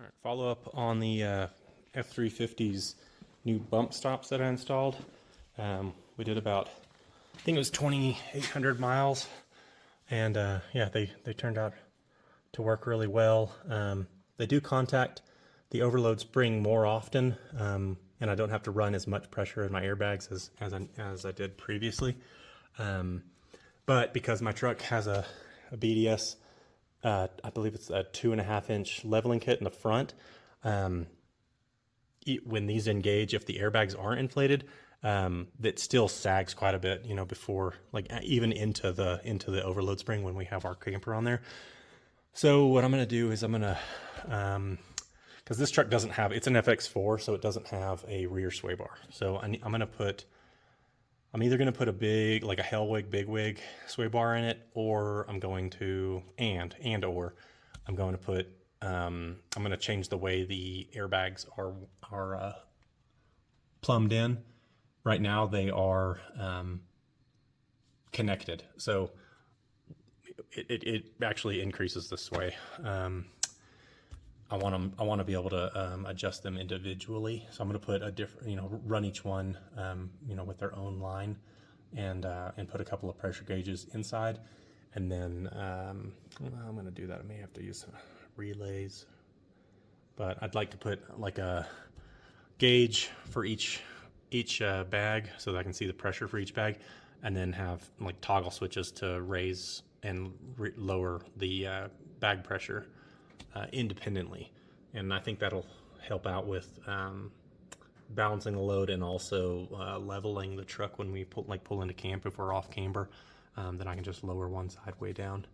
All right, follow up on the F350's new bump stops that I installed. We did about, I think it was 2,800 miles, and yeah, they turned out to work really well. They do contact the overload spring more often, and I don't have to run as much pressure in my airbags as I did previously. But because my truck has a BDS, I believe it's a 2.5-inch leveling kit in the front, when these engage, if the airbags aren't inflated, that still sags quite a bit, you know, before, like, even into the overload spring when we have our camper on there. So what I'm going to do is I'm going to, because this truck doesn't have, it's an FX4, so it doesn't have a rear sway bar. So I'm either going to put a big, like a Hellwig big wig sway bar in it, or I'm going to, I'm going to put, I'm going to change the way the airbags are plumbed in. Right now they are connected, so it actually increases the sway. I want to be able to adjust them individually. So I'm going to put a different, you know, run each one, you know, with their own line, and put a couple of pressure gauges inside, and then I'm going to do that. I may have to use some relays, but I'd like to put like a gauge for each bag so that I can see the pressure for each bag, and then have like toggle switches to raise and lower the bag pressure independently. And I think that'll help out with balancing the load, and also leveling the truck when we pull into camp. If we're off camber, then I can just lower one side way down.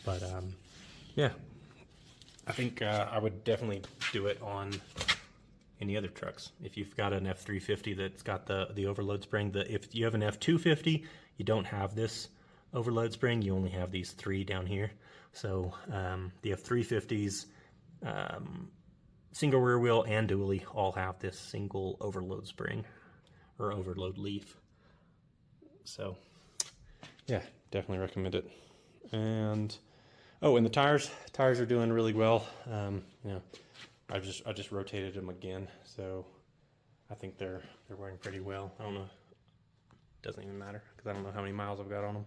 But yeah, I think I would definitely do it on any other trucks. If you've got an F350 that's got the overload spring, if you have an F250, you don't have this overload spring. You only have these three down here. So the F350s, single rear wheel and dually, all have this single overload spring or overload leaf. So yeah, definitely recommend it. And and the tires are doing really well. You know, I just rotated them again, so I think they're wearing pretty well. I don't know, doesn't even matter because I don't know how many miles I've got on them.